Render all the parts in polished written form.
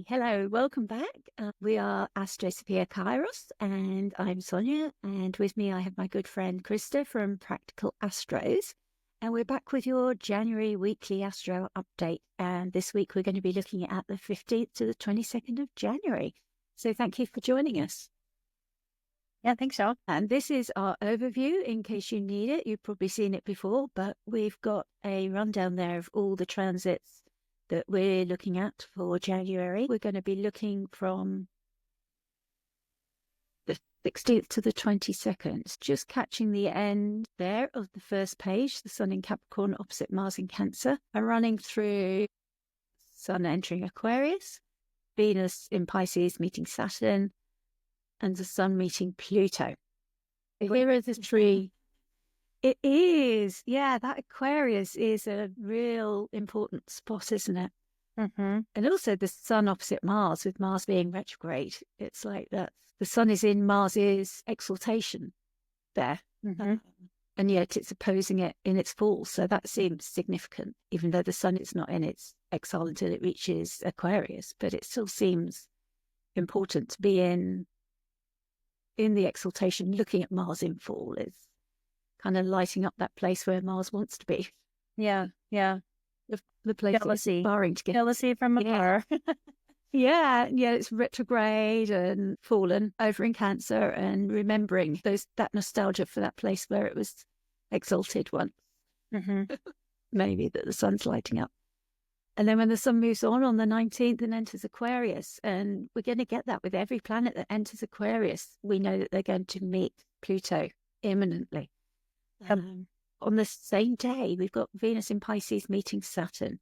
Hello, welcome back. We are Astro Sophia Kairos, and I'm Sonia, and with me I have my good friend Christa from Practical Astros, and we're back with your January weekly Astro update, and this week we're going to be looking at the 15th to the 22nd of January. So thank you for joining us. Yeah, thanks, Sean. And this is our overview in case you need it. You've probably seen it before, but we've got a rundown there of all the transits that we're looking at for January. We're going to be looking from the 16th to the 22nd, just catching the end there of the first page, the Sun in Capricorn opposite Mars in Cancer, and running through Sun entering Aquarius, Venus in Pisces meeting Saturn, and the Sun meeting Pluto. Here are the three. It is. Yeah, that Aquarius is a real important spot, isn't it? Mm-hmm. And also the Sun opposite Mars, with Mars being retrograde. It's like that. The Sun is in Mars's exaltation there. Mm-hmm. And yet it's opposing it in its fall. So that seems significant, even though the Sun is not in its exile until it reaches Aquarius. But it still seems important to be in the exaltation, looking at Mars in fall is kind of lighting up that place where Mars wants to be. Yeah. The place Jealousy. inspiring to get. Jealousy from afar. Yeah, it's retrograde and fallen over in Cancer, and remembering that nostalgia for that place where it was exalted once. Mm-hmm. Maybe that the Sun's lighting up. And then when the Sun moves on the 19th and enters Aquarius, and we're going to get that with every planet that enters Aquarius, we know that they're going to meet Pluto imminently. On the same day, we've got Venus in Pisces meeting Saturn.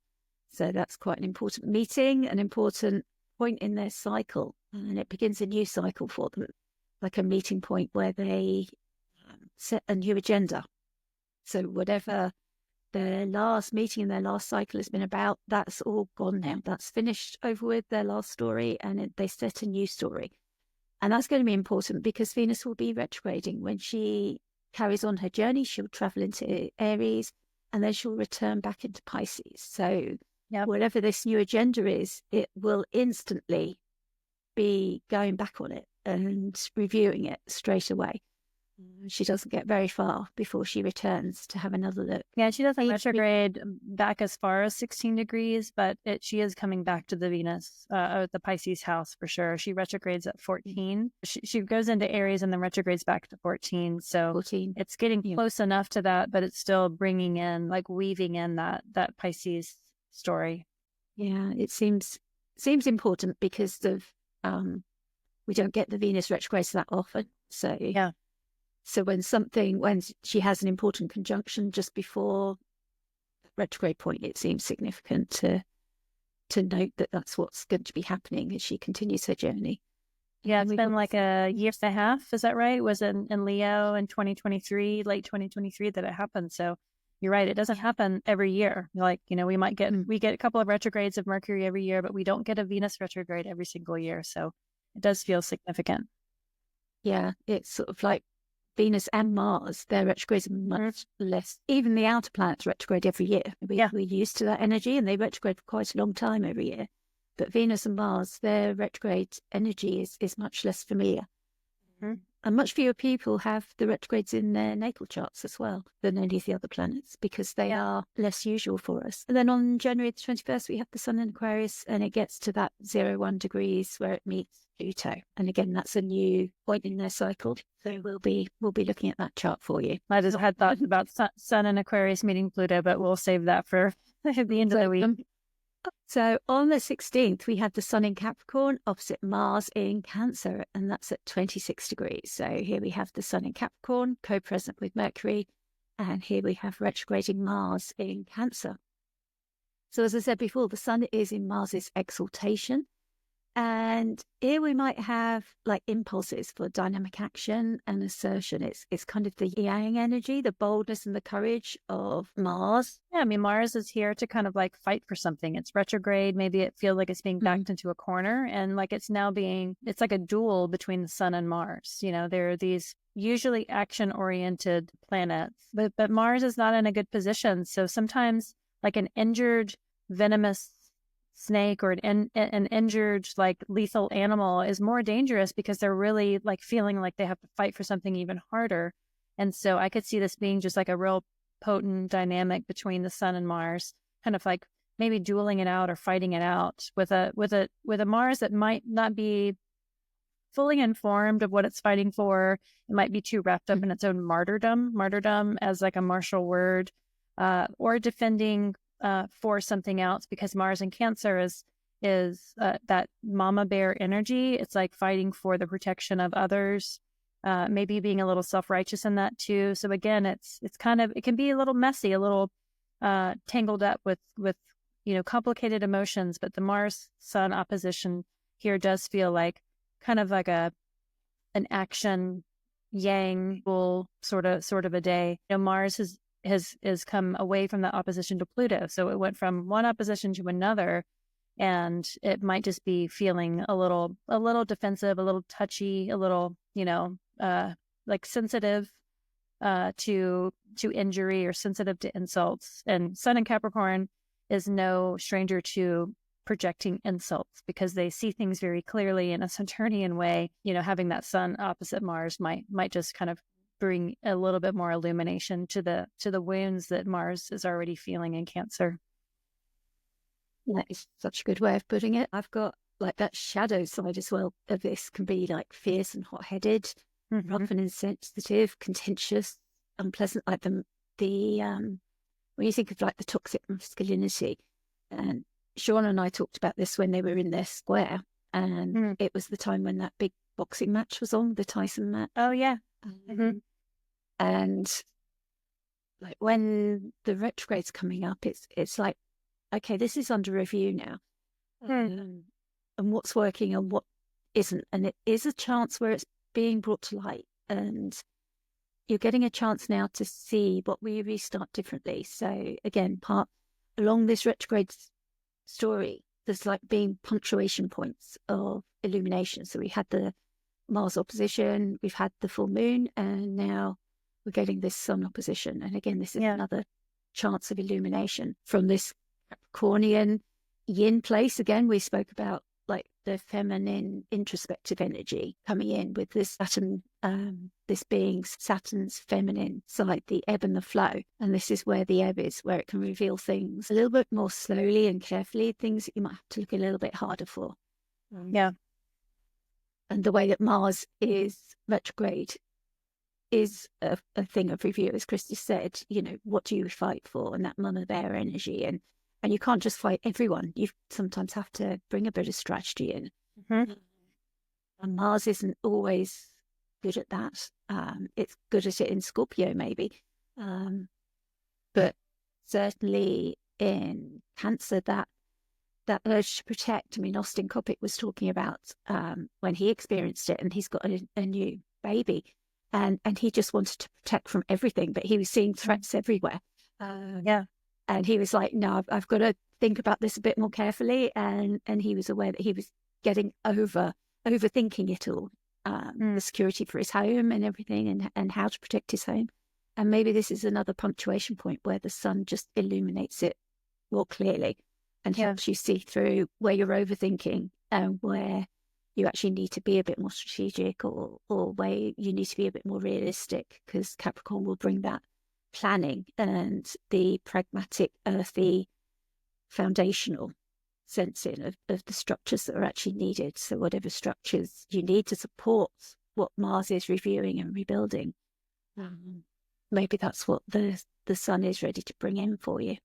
So that's quite an important meeting, an important point in their cycle. And it begins a new cycle for them, like a meeting point where they set a new agenda. So whatever their last meeting in their last cycle has been about, that's all gone now. That's finished, over with, their last story, and they set a new story. And that's going to be important because Venus will be retrograding when she carries on her journey. She'll travel into Aries and then she'll return back into Pisces. So whatever this new agenda is, it will instantly be going back on it and reviewing it straight away. She doesn't get very far before she returns to have another look. Yeah, she doesn't retrograde back as far as 16 degrees, but she is coming back to the Venus, the Pisces house for sure. She retrogrades at 14. She goes into Aries and then retrogrades back to 14. So 14. It's getting close enough to that, but it's still bringing in, like weaving in that Pisces story. Yeah, it seems important because of we don't get the Venus retrogrades that often. So yeah. So when she has an important conjunction just before the retrograde point, it seems significant to note that that's what's going to be happening as she continues her journey. Yeah, it's been like a year and a half. Is that right? It was in Leo in 2023, late 2023 that it happened. So you're right. It doesn't happen every year. Like, we get a couple of retrogrades of Mercury every year, but we don't get a Venus retrograde every single year. So it does feel significant. Yeah, it's sort of like Venus and Mars, their retrogrades are much less. Even the outer planets retrograde every year. We're used to that energy, and they retrograde for quite a long time every year. But Venus and Mars, their retrograde energy is much less familiar. Mm-hmm. And much fewer people have the retrogrades in their natal charts as well than any of the other planets, because they are less usual for us. And then on January the 21st, we have the Sun in Aquarius, and it gets to that 0-1 degrees where it meets Pluto. And again, that's a new point in their cycle. So we'll be looking at that chart for you. I just had thoughts about Sun in Aquarius meeting Pluto, but we'll save that for the end of the week. So on the 16th, we have the Sun in Capricorn opposite Mars in Cancer, and that's at 26 degrees. So here we have the Sun in Capricorn, co-present with Mercury, and here we have retrograding Mars in Cancer. So as I said before, the Sun is in Mars's exaltation, and here we might have like impulses for dynamic action and assertion. It's kind of the yang energy, the boldness and the courage of Mars. Yeah, I mean, Mars is here to kind of like fight for something. It's retrograde. Maybe it feels like it's being backed into a corner, and like it's like a duel between the Sun and Mars. There are these usually action-oriented planets, but Mars is not in a good position. So sometimes like an injured, venomous snake or an injured, like lethal animal is more dangerous because they're really like feeling like they have to fight for something even harder. And so I could see this being just like a real potent dynamic between the sun and Mars, kind of like maybe dueling it out or fighting it out with a Mars that might not be fully informed of what it's fighting for. It might be too wrapped up in its own martyrdom as like a martial word, or defending for something else, because Mars in Cancer is that mama bear energy. It's like fighting for the protection of others, maybe being a little self-righteous in that too. So again, it's kind of, it can be a little messy, a little tangled up with complicated emotions. But the Mars Sun opposition here does feel like kind of like an action yang bull sort of a day. Mars has come away from that opposition to Pluto, so it went from one opposition to another, and it might just be feeling a little defensive, a little touchy, a little like sensitive to injury or sensitive to insults. And Sun in Capricorn is no stranger to projecting insults because they see things very clearly in a Saturnian way. Having that Sun opposite Mars might just kind of bring a little bit more illumination to the wounds that Mars is already feeling in Cancer. That is such a good way of putting it. I've got like that shadow side as well of this, can be like fierce and hot-headed, rough and insensitive, contentious, unpleasant, like the when you think of like the toxic masculinity. And Sean and I talked about this when they were in their square, and it was the time when that big boxing match was on, the Tyson match. Oh yeah. And like when the retrograde's coming up, it's like, okay, this is under review now, and what's working and what isn't. And it is a chance where it's being brought to light, and you're getting a chance now to see what we restart differently. So again, part along this retrograde story, there's like being punctuation points of illumination. So we had the Mars opposition, we've had the full moon, and now we're getting this Sun opposition. And again, this is another chance of illumination from this Capricornian yin place. Again, we spoke about like the feminine introspective energy coming in with this Saturn, this being Saturn's feminine side, the ebb and the flow. And this is where the ebb is, where it can reveal things a little bit more slowly and carefully, things that you might have to look a little bit harder for. Yeah. And the way that Mars is retrograde is a thing of review, as Christa said. What do you fight for? And that mama bear energy, and you can't just fight everyone. You sometimes have to bring a bit of strategy in. And Mars isn't always good at that. It's good at it in Scorpio maybe, but certainly in Cancer, that urge to protect. I mean, Austin Coppock was talking about when he experienced it, and he's got a new baby, and he just wanted to protect from everything, but he was seeing threats everywhere. And he was like, no, I've got to think about this a bit more carefully. And he was aware that he was getting overthinking it all, the security for his home and everything, and how to protect his home. And maybe this is another punctuation point where the Sun just illuminates it more clearly and helps you see through where you're overthinking and where you actually need to be a bit more strategic, or where you need to be a bit more realistic, because Capricorn will bring that planning and the pragmatic, earthy, foundational sense of the structures that are actually needed. So whatever structures you need to support what Mars is reviewing and rebuilding, maybe that's what the Sun is ready to bring in for you.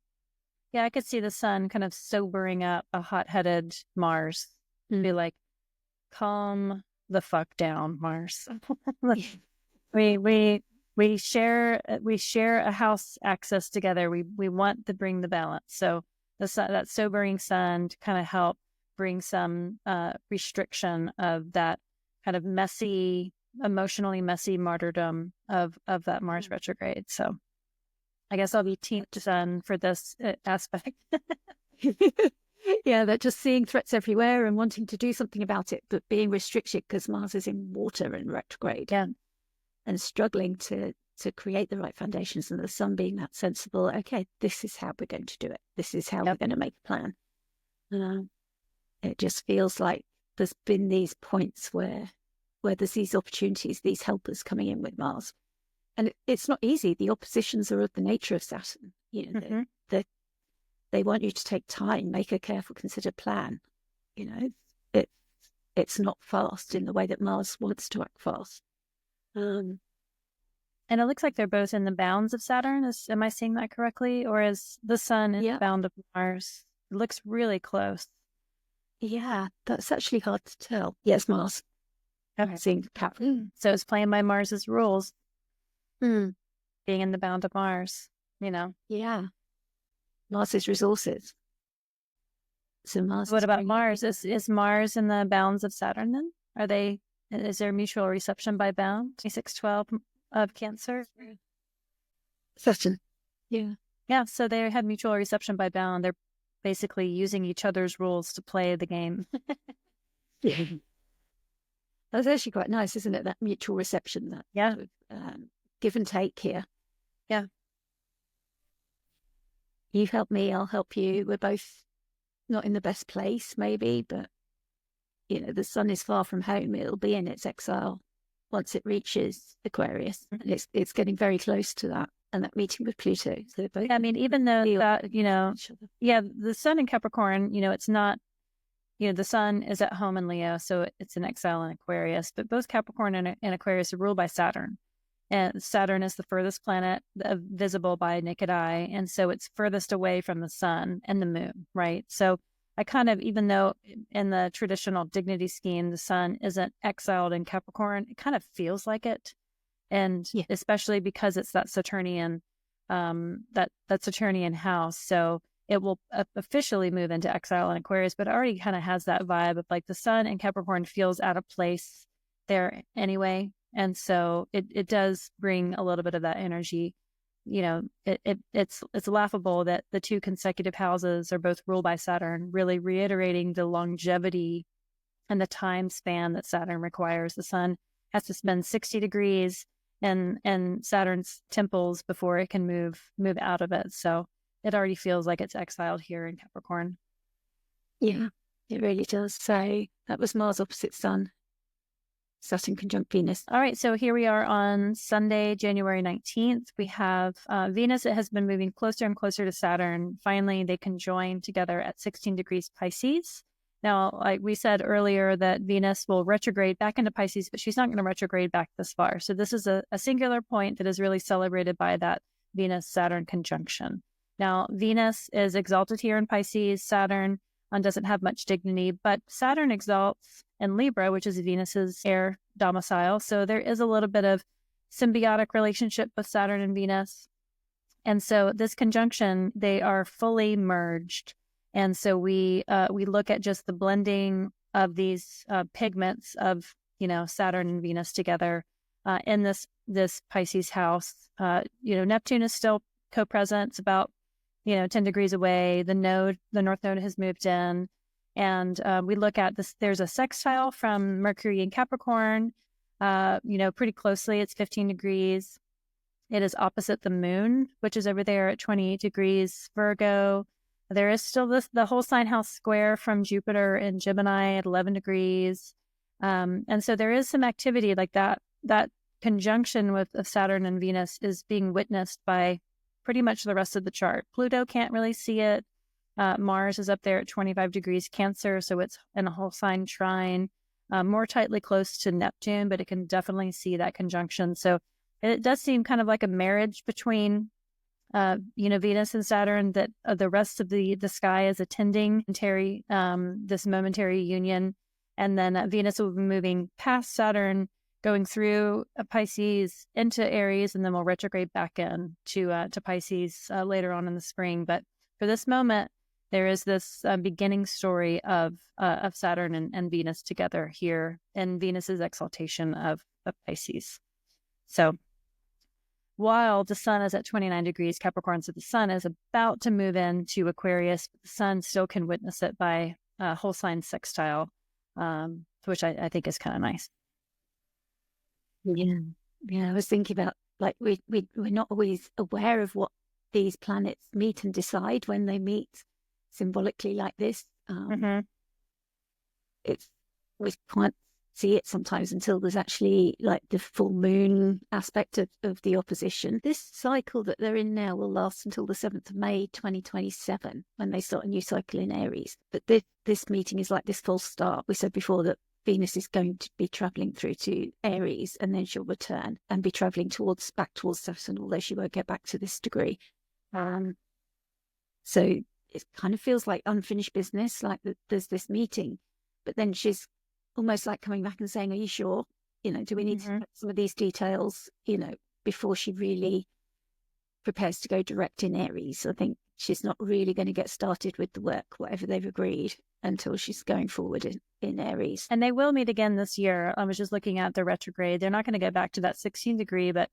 Yeah, I could see the Sun kind of sobering up a hot-headed Mars. Be like, calm the fuck down, Mars. We share a house access together. We want to bring the balance. So that sobering Sun to kind of help bring some restriction of that kind of messy, emotionally messy martyrdom of that Mars retrograde. So I guess I'll be team Sun for this aspect. Yeah, they're just seeing threats everywhere and wanting to do something about it, but being restricted because Mars is in water and retrograde, and struggling to create the right foundations, and the Sun being that sensible, okay, this is how we're going to do it. This is how we're going to make a plan. It just feels like there's been these points where there's these opportunities, these helpers coming in with Mars. And it's not easy. The oppositions are of the nature of Saturn. You know, they want you to take time, make a careful, considered plan. You know, it's not fast in the way that Mars wants to act fast. And it looks like they're both in the bounds of Saturn. Am I seeing that correctly? Or is the Sun in the bound of Mars? It looks really close. Yeah, that's actually hard to tell. Yes, Mars. Okay. Seeing Capricorn. So it's playing by Mars's rules. Being in the bound of Mars, you know. Yeah. Mars's resources. So Mars. What about Mars? Is Mars in the bounds of Saturn then? Is there mutual reception by bound? 2612 of Cancer? Saturn. Yeah. Yeah, so they have mutual reception by bound. They're basically using each other's rules to play the game. Yeah. That's actually quite nice, isn't it? That mutual reception, that sort of, give and take here. Yeah. You help me, I'll help you. We're both not in the best place, maybe, but you know, the Sun is far from home. It'll be in its exile once it reaches Aquarius, and it's getting very close to that. And that meeting with Pluto. So both, I mean, even though that, you know, the Sun in Capricorn, you know, it's not, you know, the Sun is at home in Leo, so it's an exile in Aquarius. But both Capricorn and Aquarius are ruled by Saturn. And Saturn is the furthest planet visible by naked eye. And so it's furthest away from the Sun and the Moon, right? So I kind of, even though in the traditional dignity scheme, the Sun isn't exiled in Capricorn, it kind of feels like it. And especially because it's that Saturnian, that Saturnian house. So it will officially move into exile in Aquarius, but it already kind of has that vibe of like the Sun in Capricorn feels out of place there anyway. And so it does bring a little bit of that energy. You know, it's laughable that the two consecutive houses are both ruled by Saturn, really reiterating the longevity and the time span that Saturn requires. The Sun has to spend 60 degrees in Saturn's temples before it can move out of it. So it already feels like it's exiled here in Capricorn. Yeah, it really does. So that was Mars opposite Sun. Saturn conjunct Venus. All right, so here we are on Sunday, January 19th. We have Venus. It has been moving closer and closer to Saturn. Finally, they conjoin together at 16 degrees Pisces. Now, like we said earlier, that Venus will retrograde back into Pisces, but she's not going to retrograde back this far. So this is a singular point that is really celebrated by that Venus-Saturn conjunction. Now, Venus is exalted here in Pisces. Saturn doesn't have much dignity, but Saturn exalts in Libra, which is Venus's air domicile. So there is a little bit of symbiotic relationship with Saturn and Venus. And so this conjunction, they are fully merged. And so we look at just the blending of these pigments of, you know, Saturn and Venus together in this Pisces house. You know, Neptune is still co-present. It's about, you know, 10 degrees away. The North Node has moved in. And we look at this, there's a sextile from Mercury in Capricorn, you know, pretty closely. It's 15 degrees. It is opposite the moon, which is over there at 28 degrees Virgo. There is still the whole sign house square from Jupiter in Gemini at 11 degrees. And so there is some activity like that. That conjunction of Saturn and Venus is being witnessed by pretty much the rest of the chart. Pluto can't really see it. Mars is up there at 25 degrees Cancer, so it's in a whole sign trine, more tightly close to Neptune, but it can definitely see that conjunction. So it does seem kind of like a marriage between, you know, Venus and Saturn, that the rest of the sky is attending this momentary union. And then Venus will be moving past Saturn, going through Pisces into Aries, and then we'll retrograde back in to Pisces later on in the spring. But for this moment, there is this beginning story of Saturn and Venus together here, and Venus's exaltation of Pisces. So while the Sun is at 29 degrees Capricorn, so the Sun is about to move into Aquarius, but the Sun still can witness it by whole sign sextile, which I think is kind of nice. Yeah. I was thinking about, like, we're not always aware of what these planets meet and decide when they meet symbolically like this. It's we can't see it sometimes until there's actually like the full moon aspect of the opposition. This cycle that they're in now will last until the 7th of May 2027 when they start a new cycle in Aries. But this meeting is like this false start. We said before that Venus is going to be traveling through to Aries, and then she'll return and be traveling back towards Saturn, although she won't get back to this degree. So it kind of feels like unfinished business, like there's this meeting, but then she's almost like coming back and saying, are you sure? Do we need to get some of these details, before she really prepares to go direct in Aries? I think she's not really going to get started with the work, whatever they've agreed, until she's going forward in Aries. And they will meet again this year. I was just looking at the retrograde. They're not going to get back to that 16th degree, but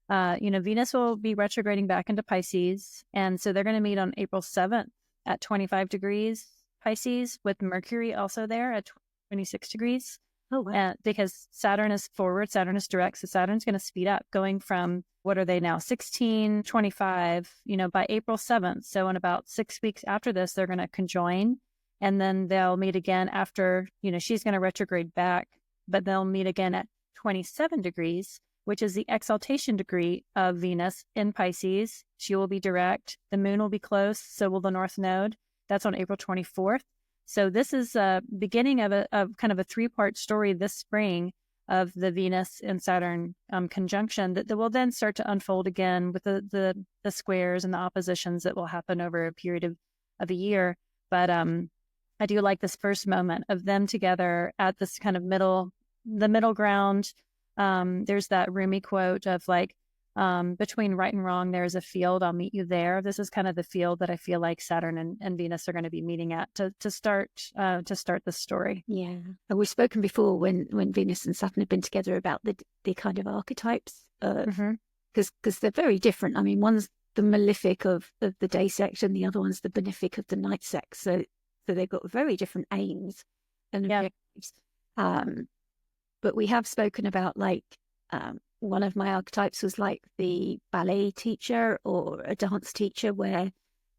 Venus will be retrograding back into Pisces. And so they're going to meet on April 7th at 25 degrees Pisces, with Mercury also there at 26 degrees. Oh, wow. Because Saturn is forward, Saturn is direct. So Saturn's going to speed up, going from, what are they now, 16, 25, by April 7th. So in about 6 weeks after this, they're going to conjoin. And then they'll meet again after, she's going to retrograde back, but they'll meet again at 27 degrees, which is the exaltation degree of Venus in Pisces. She will be direct. The moon will be close. So will the North Node. That's on April 24th. So this is a beginning of kind of a 3-part story this spring of the Venus and Saturn conjunction that will then start to unfold again with the squares and the oppositions that will happen over a period of a year. But I do like this first moment of them together at this kind of the middle ground. There's that Rumi quote of like, between right and wrong, there's a field, I'll meet you there. This is kind of the field that I feel like Saturn and Venus are going to be meeting at to start the story. Yeah. And we've spoken before when Venus and Saturn have been together about the kind of archetypes, because they're very different. I mean, one's the malefic of the day sex and the other one's the benefic of the night sex. So they've got very different aims and objectives. But we have spoken about like, one of my archetypes was like the ballet teacher or a dance teacher where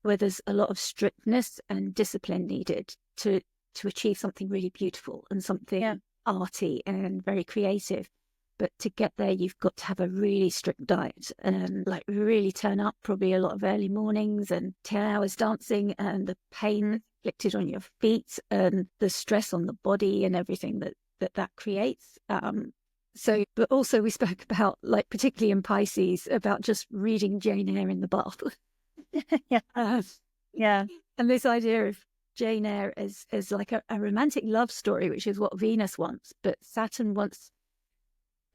there's a lot of strictness and discipline needed to achieve something really beautiful and something arty and very creative. But to get there, you've got to have a really strict diet and like really turn up probably a lot of early mornings and 10 hours dancing, and the pain that's inflicted on your feet and the stress on the body and everything that creates. So, but also we spoke about, like, particularly in Pisces, about just reading Jane Eyre in the bath. And this idea of Jane Eyre as like a romantic love story, which is what Venus wants, but Saturn wants.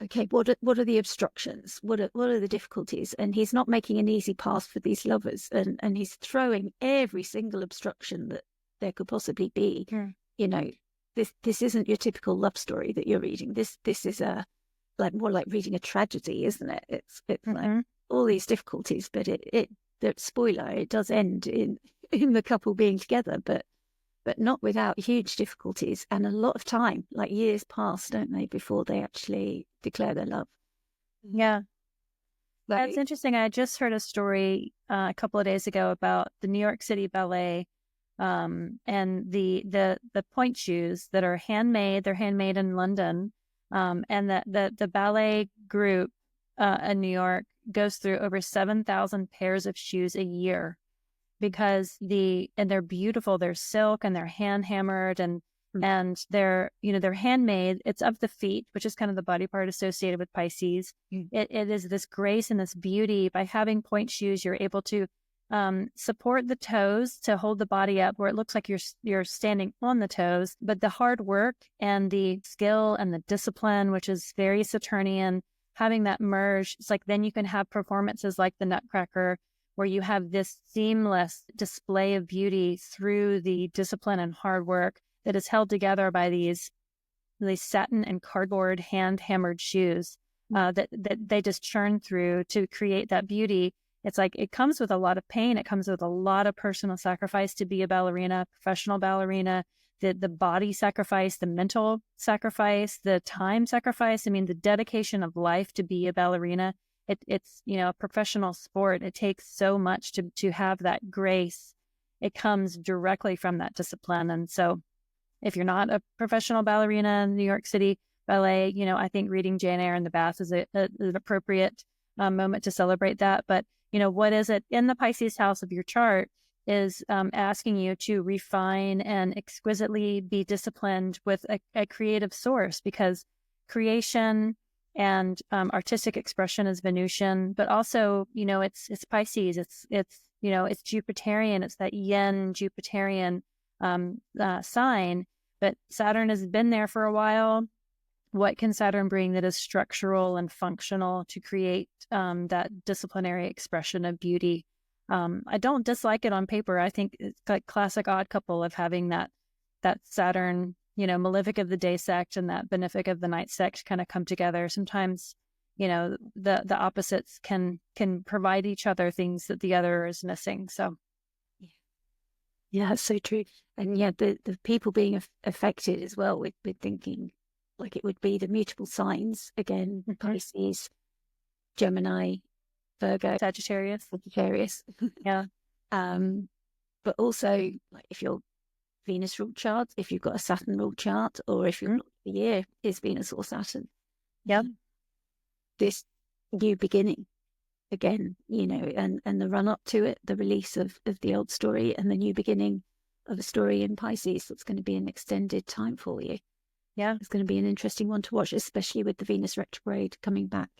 Okay, what are the obstructions? What are the difficulties? And he's not making an easy path for these lovers, and he's throwing every single obstruction that there could possibly be. This isn't your typical love story that you're reading. This is more like reading a tragedy, isn't it? It's like all these difficulties, but the spoiler, it does end in the couple being together, but not without huge difficulties and a lot of time, like years pass, don't they, before they actually declare their love. Yeah. That's interesting. I just heard a story a couple of days ago about the New York City Ballet, and the point shoes that are handmade. They're handmade in London, and the ballet group in New York goes through over 7,000 pairs of shoes a year, because they're beautiful. They're silk and they're hand hammered and they're handmade. It's of the feet, which is kind of the body part associated with Pisces. It is this grace and this beauty. By having point shoes, you're able to support the toes to hold the body up where it looks like you're standing on the toes, but the hard work and the skill and the discipline, which is very Saturnian, having that merge, it's like then you can have performances like the Nutcracker, where you have this seamless display of beauty through the discipline and hard work that is held together by these satin and cardboard hand hammered shoes that they just churn through to create that beauty. It's like it comes with a lot of pain. It comes with a lot of personal sacrifice to be a ballerina, professional ballerina, the body sacrifice, the mental sacrifice, the time sacrifice. I mean, the dedication of life to be a ballerina. It's a professional sport. It takes so much to have that grace it comes directly from that discipline. And so if you're not a professional ballerina in New York City Ballet, I think reading Jane Eyre in the bath is an appropriate moment to celebrate that. But, what is it in the Pisces house of your chart is asking you to refine and exquisitely be disciplined with a creative source, because creation and artistic expression is Venusian, but also, it's Pisces, it's Jupiterian, it's that yin Jupiterian sign, but Saturn has been there for a while. What can Saturn bring that is structural and functional to create that disciplinary expression of beauty? I don't dislike it on paper. I think it's like classic odd couple of having that Saturn, malefic of the day sect and that benefic of the night sect kind of come together. Sometimes, the opposites can provide each other things that the other is missing. So, yeah, that's so true. And yeah, the people being affected as well with thinking like it would be the mutable signs again, Pisces, Gemini, Virgo, Sagittarius. Yeah. But also, like, if you're Venus ruled chart, if you've got a Saturn ruled chart, or if your year is Venus or Saturn, this new beginning again, and the run up to it, the release of the old story and the new beginning of a story in Pisces, that's going to be an extended time for you. Yeah, it's going to be an interesting one to watch, especially with the Venus retrograde coming back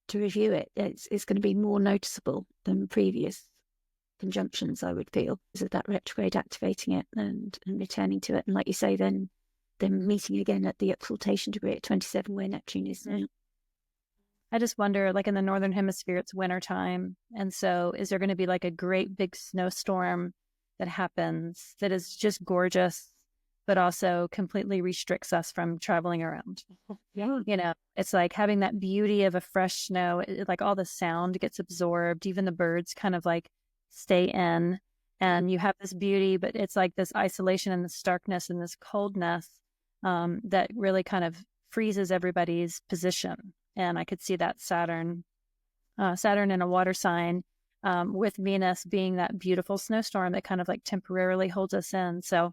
to review it. It's going to be more noticeable than previous conjunctions, I would feel, because of that retrograde activating it and returning to it. And like you say, then meeting again at the exaltation degree at 27, where Neptune is now. I just wonder, like in the Northern Hemisphere, it's winter time. And so is there going to be like a great big snowstorm that happens that is just gorgeous, but also completely restricts us from traveling around? Yeah. It's like having that beauty of a fresh snow, like all the sound gets absorbed, even the birds kind of like stay in, and you have this beauty, but it's like this isolation and this starkness and this coldness that really kind of freezes everybody's position. And I could see that Saturn in a water sign with Venus being that beautiful snowstorm that kind of like temporarily holds us in. So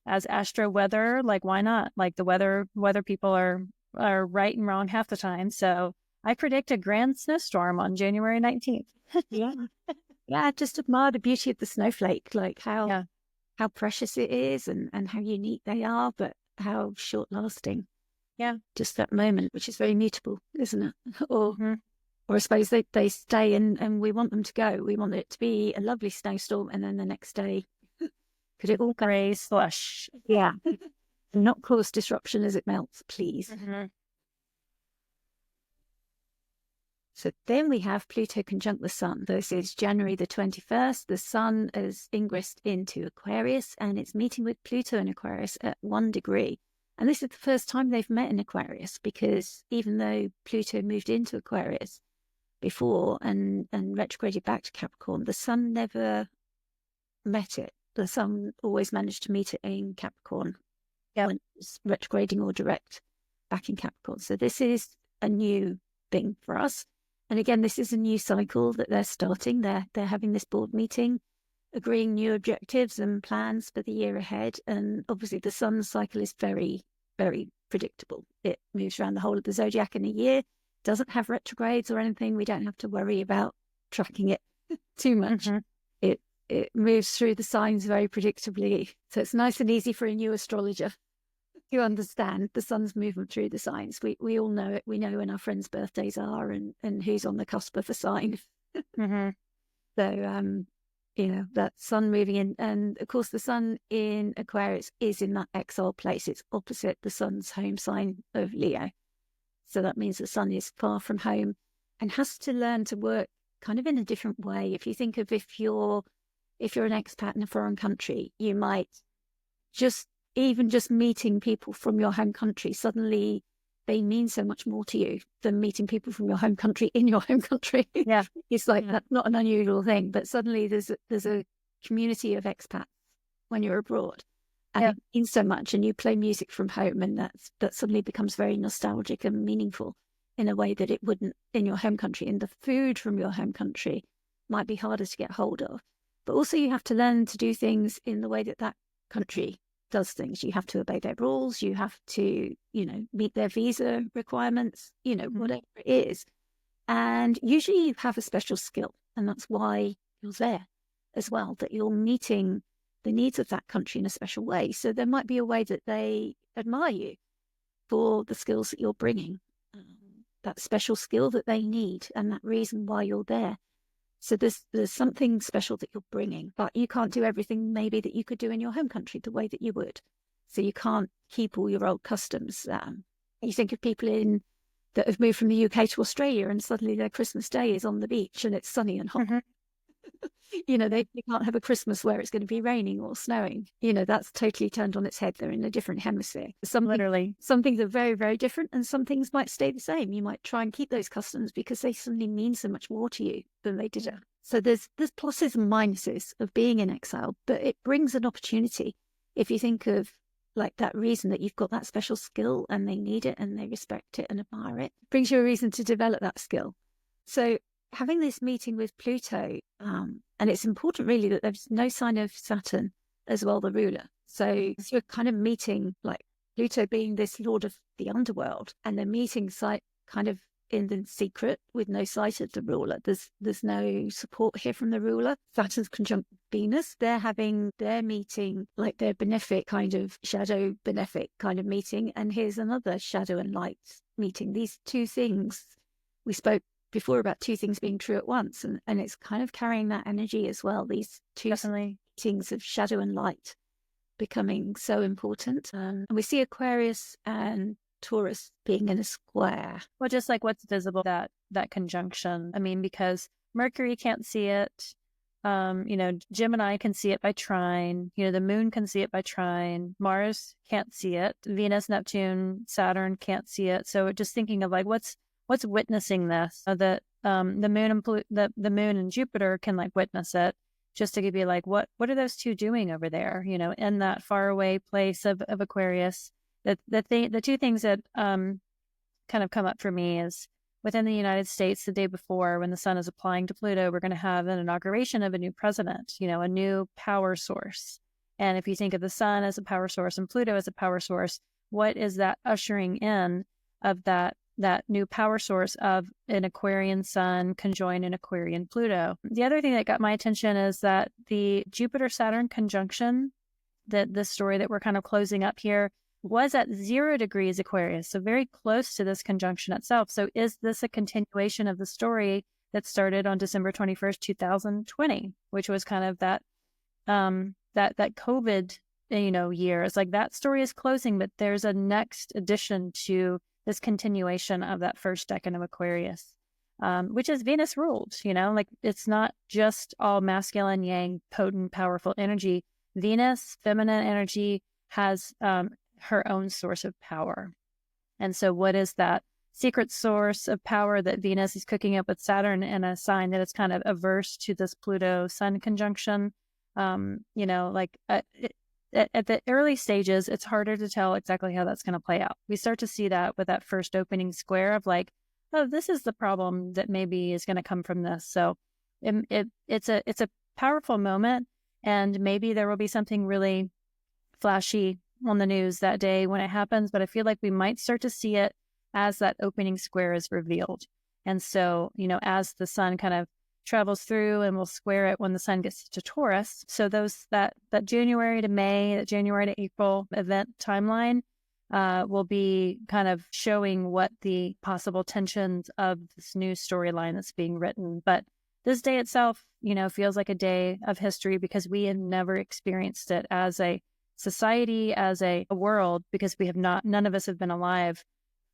as astro weather, like, why not? Like, the weather people are right and wrong half the time. So I predict a grand snowstorm on January 19th. Yeah, just admire the beauty of the snowflake, like how precious it is and how unique they are, but how short lasting. Yeah. Just that moment, which is very mutable, isn't it? Or I suppose they stay and we want them to go. We want it to be a lovely snowstorm, and then the next day, could it all go? Gray slush. Yeah. And not cause disruption as it melts, please. So then we have Pluto conjunct the Sun. This is January the 21st. The Sun is ingressed into Aquarius, and it's meeting with Pluto in Aquarius at 1 degree. And this is the first time they've met in Aquarius, because even though Pluto moved into Aquarius before and retrograded back to Capricorn, the Sun never met it. The Sun always managed to meet it in Capricorn when it was retrograding or direct back in Capricorn. So this is a new thing for us. And again, this is a new cycle that they're starting. They're having this board meeting, agreeing new objectives and plans for the year ahead. And obviously the Sun cycle is very, very predictable. It moves around the whole of the zodiac in a year, doesn't have retrogrades or anything. We don't have to worry about tracking it too much. It moves through the signs very predictably. So it's nice and easy for a new astrologer to understand the Sun's movement through the signs. We all know it. We know when our friends' birthdays are and who's on the cusp of a sign. So, that Sun moving in. And of course, the Sun in Aquarius is in that exile place. It's opposite the Sun's home sign of Leo. So that means the Sun is far from home and has to learn to work kind of in a different way. If you think of if you're an expat in a foreign country, you might just meeting people from your home country, suddenly they mean so much more to you than meeting people from your home country in your home country. Yeah. It's like that's not an unusual thing, but suddenly there's a community of expats when you're abroad, and it means so much, and you play music from home, and that suddenly becomes very nostalgic and meaningful in a way that it wouldn't in your home country. And the food from your home country might be harder to get hold of. But also you have to learn to do things in the way that that country does things. You have to obey their rules. You have to, meet their visa requirements, whatever it is. And usually you have a special skill, and that's why you're there as well, that you're meeting the needs of that country in a special way. So there might be a way that they admire you for the skills that you're bringing, that special skill that they need, and that reason why you're there. So there's something special that you're bringing, but you can't do everything maybe that you could do in your home country the way that you would. So you can't keep all your old customs. You think of people that have moved from the UK to Australia, and suddenly their Christmas Day is on the beach and it's sunny and hot. They can't have a Christmas where it's going to be raining or snowing. That's totally turned on its head. They're in a different hemisphere. Literally. Some things are very, very different, and some things might stay the same. You might try and keep those customs because they suddenly mean so much more to you than they did. So there's pluses and minuses of being in exile, but it brings an opportunity. If you think of like that reason that you've got that special skill and they need it and they respect it and admire it, brings you a reason to develop that skill. So having this meeting with Pluto, and it's important really that there's no sign of Saturn as well, the ruler. So you're kind of meeting like Pluto being this lord of the underworld, and the meeting site kind of in the secret with no sight of the ruler. There's no support here from the ruler. Saturn's conjunct Venus. They're having their meeting, like their benefic kind of shadow benefic kind of meeting. And here's another shadow and light meeting. These two things, we spoke before about two things being true at once, and it's kind of carrying that energy as well. These two meetings of shadow and light becoming so important. And we see Aquarius and Taurus being in a square. Well, just like what's visible, that conjunction. I mean, because Mercury can't see it. Gemini can see it by trine. The moon can see it by trine. Mars can't see it. Venus, Neptune, Saturn can't see it. So just thinking of like what's witnessing this, that the moon and Jupiter can like witness it, just to be like, what are those two doing over there? In that faraway place of Aquarius. The two things that kind of come up for me is within the United States, the day before, when the sun is applying to Pluto, we're going to have an inauguration of a new president, a new power source. And if you think of the sun as a power source and Pluto as a power source, what is that ushering in of that new power source of an Aquarian sun conjoined an Aquarian Pluto? The other thing that got my attention is that the Jupiter-Saturn conjunction, that the story that we're kind of closing up here, was at 0 degrees Aquarius, so very close to this conjunction itself. So is this a continuation of the story that started on December 21st, 2020, which was kind of that COVID, year? It's like that story is closing, but there's a next addition to this continuation of that first decan of Aquarius, which is Venus ruled, like it's not just all masculine, yang, potent, powerful energy. Venus, feminine energy, has her own source of power. And so what is that secret source of power that Venus is cooking up with Saturn in a sign that is kind of averse to this Pluto-Sun conjunction? At the early stages, it's harder to tell exactly how that's going to play out. We start to see that with that first opening square of like, oh, this is the problem that maybe is going to come from this. So it's a powerful moment, and maybe there will be something really flashy on the news that day when it happens, but I feel like we might start to see it as that opening square is revealed. And so, as the sun kind of travels through, and we'll square it when the sun gets to Taurus. So that January to May, that January to April event timeline will be kind of showing what the possible tensions of this new storyline that's being written. But this day itself, feels like a day of history because we have never experienced it as a society, as a world, because none of us have been alive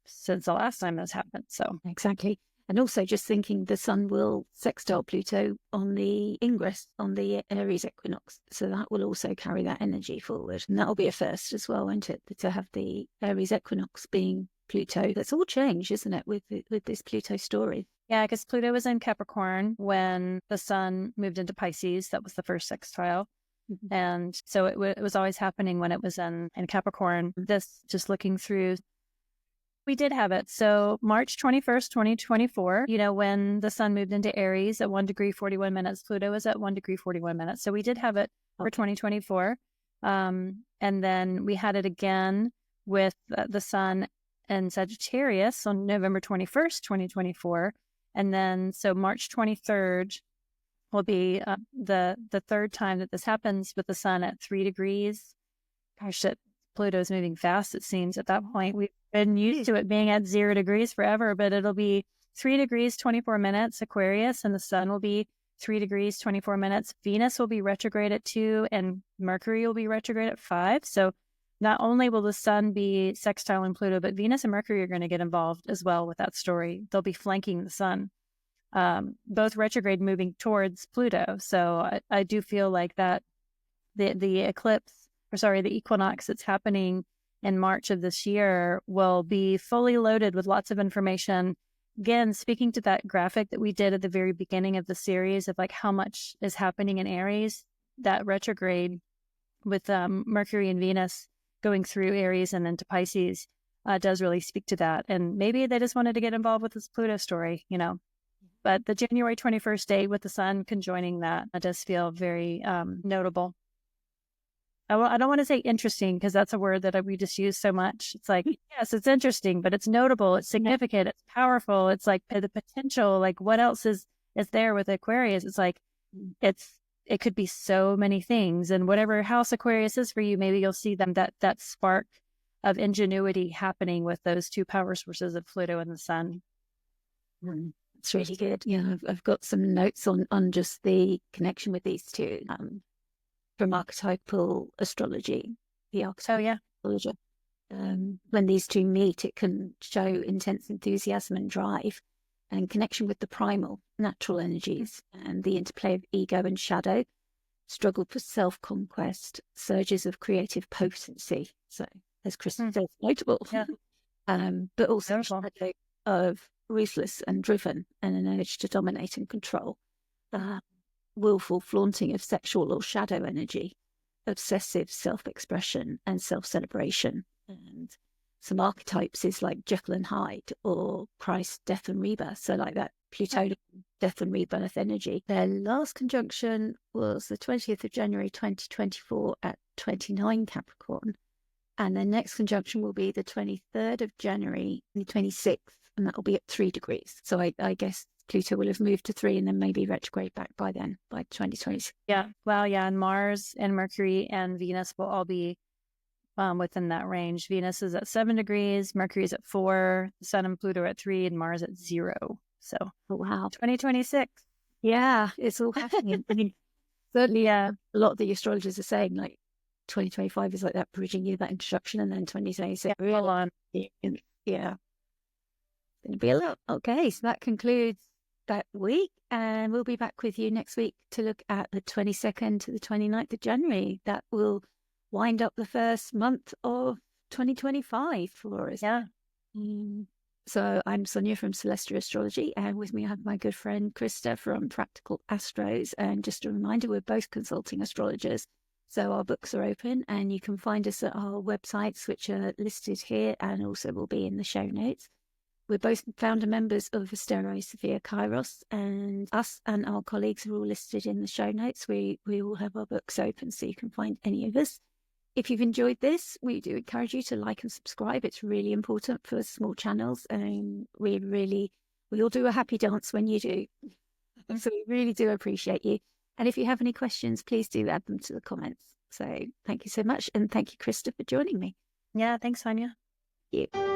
since the last time this happened. So exactly. And also just thinking the sun will sextile Pluto on the ingress, on the Aries equinox. So that will also carry that energy forward. And that'll be a first as well, won't it? To have the Aries equinox being Pluto. That's all changed, isn't it, with this Pluto story? Yeah, because Pluto was in Capricorn when the sun moved into Pisces. That was the first sextile. Mm-hmm. And so it was always happening when it was in Capricorn. This, just looking through We did have it. So March 21st, 2024, when the sun moved into Aries at 1 degree 41 minutes, Pluto was at 1 degree 41 minutes. So we did have it for 2024. And then we had it again with the sun in Sagittarius on November 21st, 2024. And then so March 23rd will be the third time that this happens with the sun at 3 degrees. Gosh, Pluto's moving fast, it seems, at that point. We've been used to it being at 0 degrees forever, but it'll be 3 degrees, 24 minutes, Aquarius, and the sun will be 3 degrees, 24 minutes. Venus will be retrograde at 2, and Mercury will be retrograde at 5. So not only will the sun be sextile in Pluto, but Venus and Mercury are going to get involved as well with that story. They'll be flanking the sun, both retrograde moving towards Pluto. So I do feel like that the eclipse, the equinox that's happening in March of this year will be fully loaded with lots of information. Again, speaking to that graphic that we did at the very beginning of the series of like how much is happening in Aries, that retrograde with Mercury and Venus going through Aries and into Pisces does really speak to that. And maybe they just wanted to get involved with this Pluto story, But the January 21st date with the sun conjoining that does feel very notable. I don't want to say interesting because that's a word that we just use so much. It's like, yes, it's interesting, but it's notable, it's significant, it's powerful. It's like the potential, like what else is there with Aquarius? It's like, it could be so many things. And whatever house Aquarius is for you, maybe you'll see them, that spark of ingenuity happening with those two power sources of Pluto and the sun. It's really good. Yeah, I've got some notes on just the connection with these two. From archetypal astrology, the archetypal astrologer. When these two meet, it can show intense enthusiasm and drive and connection with the primal natural energies and the interplay of ego and shadow, struggle for self-conquest, surges of creative potency. So, as Christa says, notable. Yeah. But also shadow of ruthless and driven and an urge to dominate and control. Willful flaunting of sexual or shadow energy, obsessive self-expression and self-celebration. And some archetypes is like Jekyll and Hyde or Christ, death and rebirth. So like that Plutonian death and rebirth energy. Their last conjunction was the 20th of January 2024 at 29 Capricorn. And their next conjunction will be the 23rd of January, the 26th, and that will be at 3 degrees. So I guess Pluto will have moved to 3 and then maybe retrograde back by 2026. Yeah. Wow. Yeah. And Mars and Mercury and Venus will all be within that range. Venus is at 7 degrees, Mercury is at 4, the Sun and Pluto are at 3, and Mars at 0. So, wow. 2026. Yeah, it's all happening. I mean, certainly, a lot of the astrologers are saying like 2025 is like that bridging year, that introduction, and then 2026. Yeah, full on. Yeah. It's going to be a lot. Okay, so that concludes that week, and we'll be back with you next week to look at the 22nd to the 29th of January. That will wind up the first month of 2025 for us. Yeah. So I'm Sonia from Celestia Astrology, and with me I have my good friend Christa from Practical Astros. And just a reminder, we're both consulting astrologers, so our books are open, and you can find us at our websites, which are listed here and also will be in the show notes. We're both founder members of Astero Sophia Kairos, and us and our colleagues are all listed in the show notes. We all have our books open, so you can find any of us. If you've enjoyed this, we do encourage you to like and subscribe. It's really important for small channels, and we all do a happy dance when you do. So we really do appreciate you. And if you have any questions, please do add them to the comments. So thank you so much, and thank you, Christa, for joining me. Yeah, thanks, Sonia. Thank you.